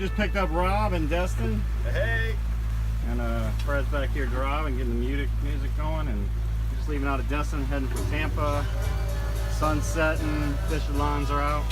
just picked up Rob and Destin. Hey! And Fred's back here driving, getting the music going, and just leaving out of Destin, heading for Tampa. Sun's setting, fishing lines are out.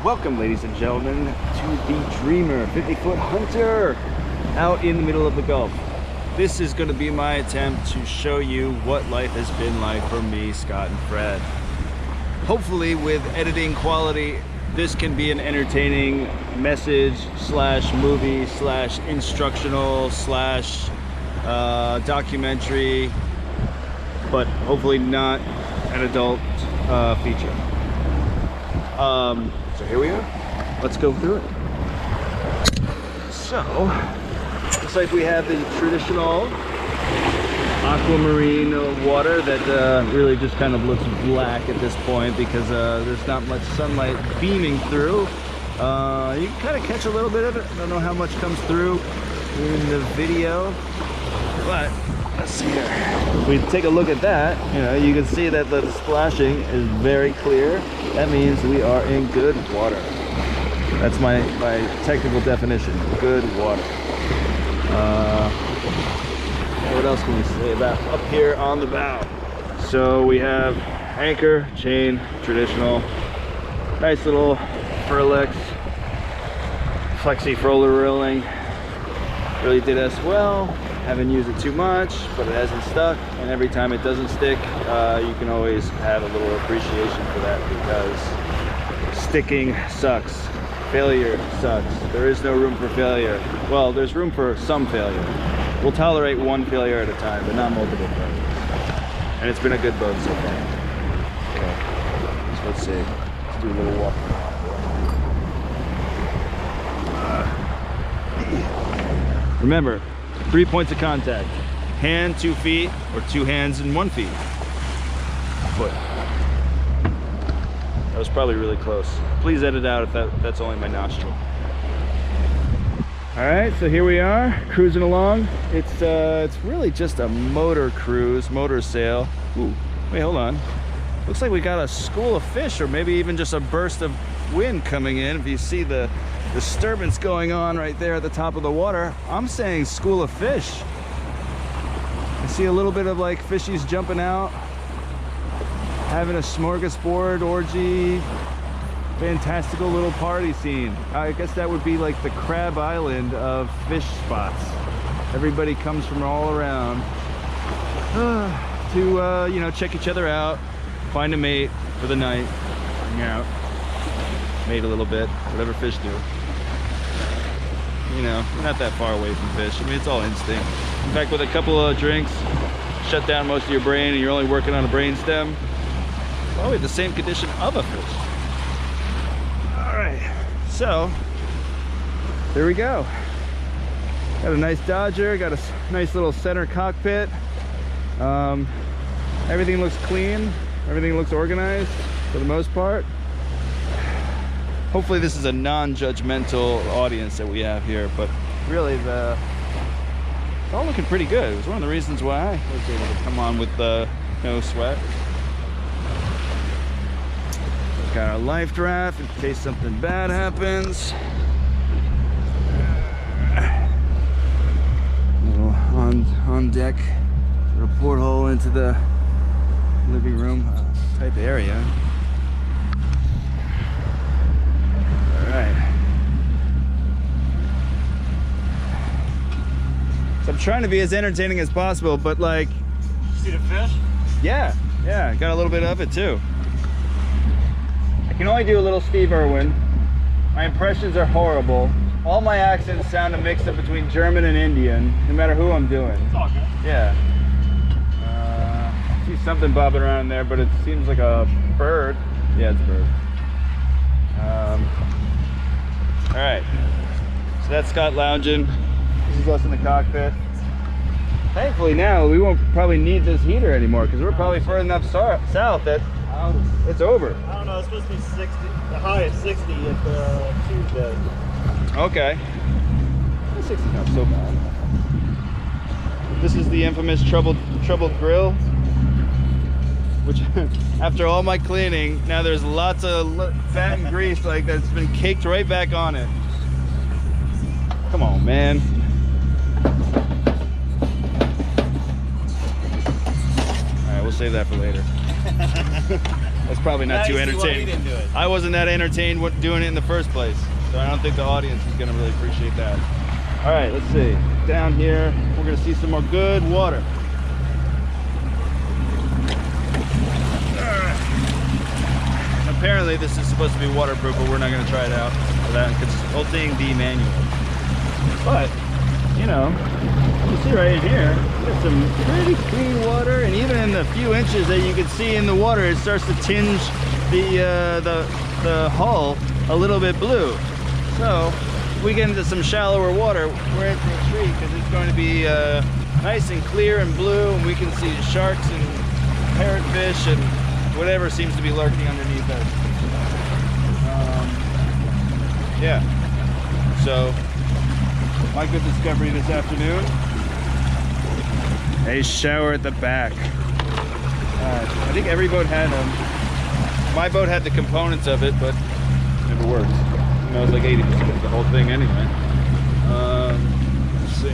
Welcome, ladies and gentlemen, to the Dreamer 50-foot Hunter out in the middle of the Gulf. This is going to be my attempt to show you what life has been like for me, Scott, and Fred. Hopefully, with editing quality, this can be an entertaining message slash movie slash instructional slash documentary, but hopefully not an adult feature. So here we are. Let's go through it. So, looks like we have the traditional aquamarine water that really just kind of looks black at this point because there's not much sunlight beaming through. You can kind of catch a little bit of it. I don't know how much comes through in the video, but let's see here. If we take a look at that, you can see that the splashing is very clear. That means we are in good water. That's my technical definition, good water. What else can we say about up here on the bow? So we have anchor, chain, traditional, nice little Furlex, flexi roller reeling. Really did us well. Haven't used it too much, but it hasn't stuck, and every time it doesn't stick, you can always have a little appreciation for that, because sticking sucks. Failure sucks. There is no room for failure. Well, there's room for some failure. We'll tolerate one failure at a time, but not multiple failures. And it's been a good boat so far. Okay, so let's see. Let's do a little walk. Remember, 3 points of contact: hand, 2 feet, or 2 hands and 1 feet. Foot. That was probably really close. Please edit out if that's only my nostril. All right, so here we are, cruising along. It's really just a motor cruise, motor sail. Ooh, wait, hold on. Looks like we got a school of fish, or maybe even just a burst of wind coming in. If you see the disturbance going on right there at the top of the water, I'm saying school of fish. I see a little bit of like fishies jumping out, having a smorgasbord orgy, fantastical little party scene. I guess that would be like the Crab Island of fish spots. Everybody comes from all around to check each other out, find a mate for the night, hang out, mate a little bit, whatever fish do. You're not that far away from fish. I mean, it's all instinct. In fact, with a couple of drinks, shut down most of your brain, and you're only working on a brain stem. Probably the same condition of a fish. All right, so there we go. Got a nice Dodger, got a nice little center cockpit. Everything looks clean. Everything looks organized for the most part. Hopefully this is a non-judgmental audience that we have here, but really it's all looking pretty good. It was one of the reasons why I was able to come on with no sweat. We've got our life raft in case something bad happens. Little on deck, little porthole into the living room type area. Alright. So I'm trying to be as entertaining as possible, but like... See the fish? Yeah, got a little bit of it too. I can only do a little Steve Irwin. My impressions are horrible. all my accents sound a mix up between German and Indian, no matter who I'm doing. It's all good. Yeah. I see something bobbing around there, but it seems like a bird. Yeah, it's a bird. All right. So that's Scott lounging. This is us in the cockpit. Thankfully now we won't probably need this heater anymore because we're probably further enough south that it's over. I don't know, it's supposed to be 60, the high is 60 at Tuesday. Okay. 60 not so bad. This is the infamous troubled grill, which after all my cleaning, now there's lots of fat and grease like that's been caked right back on it. Come on, man. Alright, we'll save that for later. That's probably not too entertaining. I wasn't that entertained doing it in the first place, so I don't think the audience is going to really appreciate that. Alright, let's see. Down here, we're going to see some more good water. Apparently this is supposed to be waterproof, but we're not going to try it out for that because it's whole thing the manual. But, you know, you see right in here, there's some pretty clean water, and even in the few inches that you can see in the water, it starts to tinge the hull a little bit blue. So, if we get into some shallower water, we're in for a treat because it's going to be nice and clear and blue, and we can see sharks and parrotfish and whatever seems to be lurking underneath us. Yeah. So, my good discovery this afternoon. A shower at the back. I think every boat had them. My boat had the components of it, but it never worked. You know, it was like 80% of the whole thing anyway. Let's see.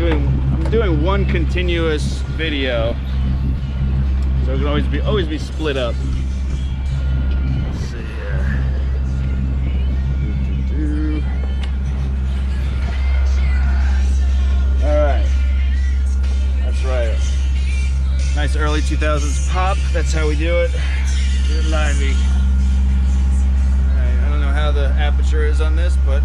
I'm doing one continuous video, so it can always be split up. Let's see here. All right, that's right. Nice early 2000s pop. That's how we do it. Get it lively. All right, I don't know how the aperture is on this, but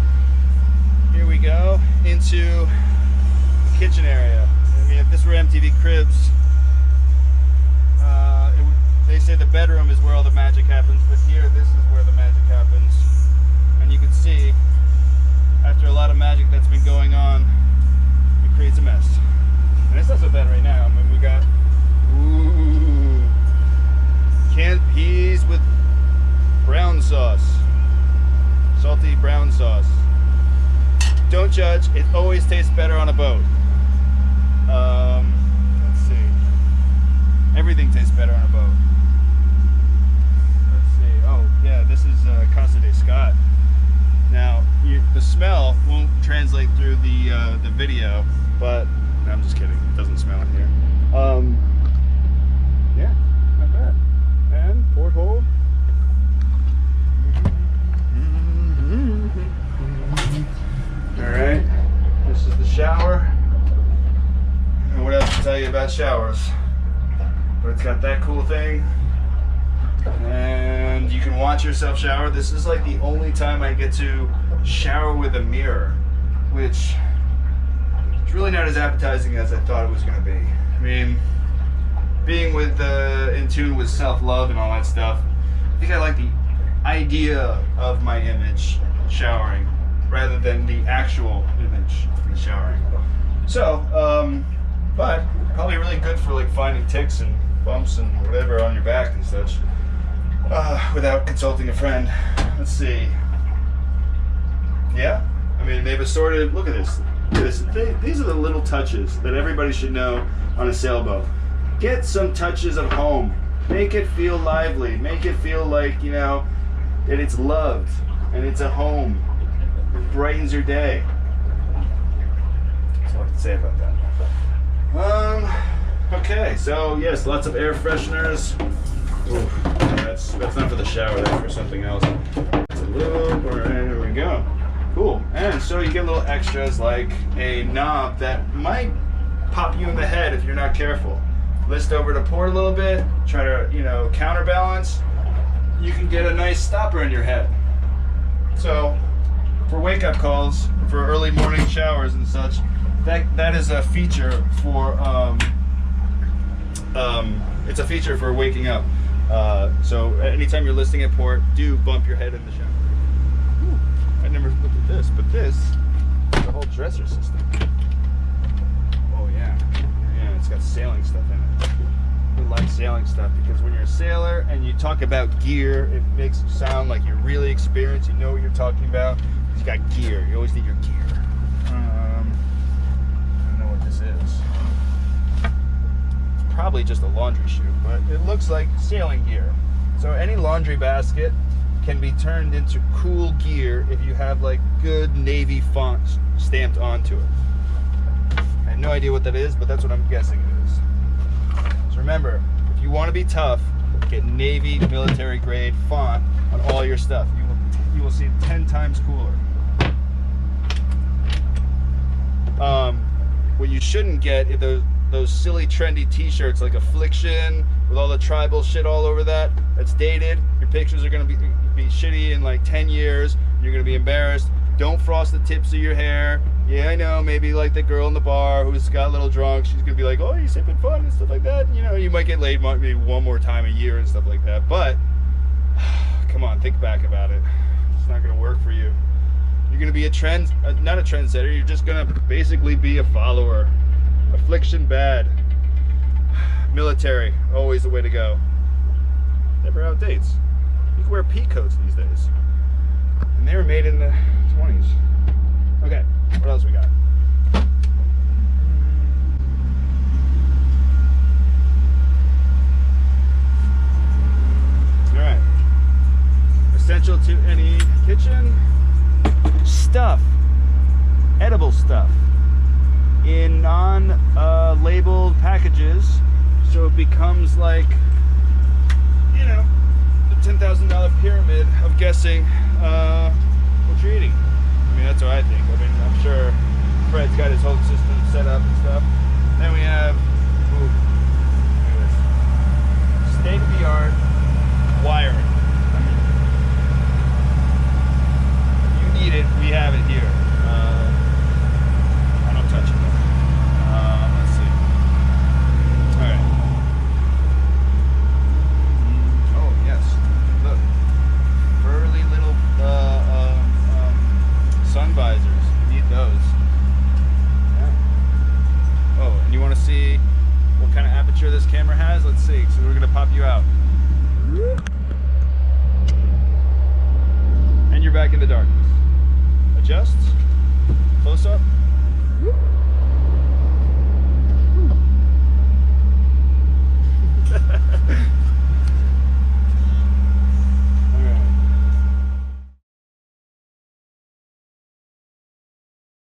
here we go into the kitchen area. I mean, if this were MTV Cribs, they say the bedroom is where all the magic happens, but here, this is where the magic happens. And you can see, after a lot of magic that's been going on, it creates a mess. And it's not so bad right now. I mean, we got, canned peas with brown sauce. Salty brown sauce. Don't judge, it always tastes better on a boat. Let's see. Everything tastes better on a boat. Let's see. Oh, yeah, this is Casa de Scott. Now, the smell won't translate through the video, but no, I'm just kidding. It doesn't smell in here. Yeah, not bad. And porthole. All right, this is the shower. And what else to tell you about showers? But it's got that cool thing. And you can watch yourself shower. This is like the only time I get to shower with a mirror, which is really not as appetizing as I thought it was going to be. I mean, being in tune with self-love and all that stuff, I think I like the idea of my image showering rather than the actual image of me showering. So, but probably really good for like finding ticks and bumps and whatever on your back and such. Without consulting a friend. Let's see. Yeah, I mean, they've assorted, look at this. Look at this. These are the little touches that everybody should know on a sailboat. Get some touches of home. Make it feel lively. Make it feel like, you know, that it's loved and it's a home. It brightens your day. That's all I can say about that. Okay, so yes, lots of air fresheners. Ooh, that's not for the shower, that's for something else. It's a little, there we go. Cool, and so you get little extras like a knob that might pop you in the head if you're not careful. List over to port a little bit, try to, you know, counterbalance. You can get a nice stopper in your head. So, for wake-up calls, for early morning showers and such. That is a feature for it's a feature for waking up. So anytime you're listening at port, do bump your head in the shower. Ooh, I never looked at this, but this is the whole dresser system. Oh yeah, yeah, it's got sailing stuff in it. We like sailing stuff because when you're a sailor and you talk about gear, it makes you sound like you're really experienced. You know what you're talking about. You got gear. You always need your gear. I don't know what this is. It's probably just a laundry chute, but it looks like sailing gear. So any laundry basket can be turned into cool gear if you have like good Navy font stamped onto it. I have no idea what that is, but that's what I'm guessing it is. So remember, if you want to be tough, get Navy military grade font on all your stuff. You will see it 10 times cooler. What you shouldn't get is those silly trendy t-shirts like Affliction with all the tribal shit all over that. That's dated. Your pictures are going to be shitty in like 10 years. You're going to be embarrassed. Don't frost the tips of your hair. Yeah, I know, maybe like the girl in the bar who's got a little drunk, she's going to be like, oh, you're sipping fun and stuff like that. You know, you might get laid maybe one more time a year and stuff like that. But, come on, think back about it. It's not going to work for you. You're going to be not a trendsetter, you're just going to basically be a follower. Affliction bad. Military, always the way to go. Never outdates. You can wear pea coats these days. And they were made in the 20s. Okay, what else we got? Alright. Essential to any kitchen. Stuff. Edible stuff. In non-labeled packages. So it becomes like, you know, the $10,000 pyramid of guessing what you're eating. I mean, that's what I think. I mean, I'm sure Fred's got his whole system set up and stuff. Then we have, ooh, look at this. State-of-the-art wiring. I mean, if you need it, we have it here. I don't touch it. Let's see. All right. Oh, yes. Look. Burly little sun visors. You need those. Yeah. Oh, and you want to see what kind of aperture this camera has? Let's see. So we're going to pop you out. And you're back in the darkness. Adjust.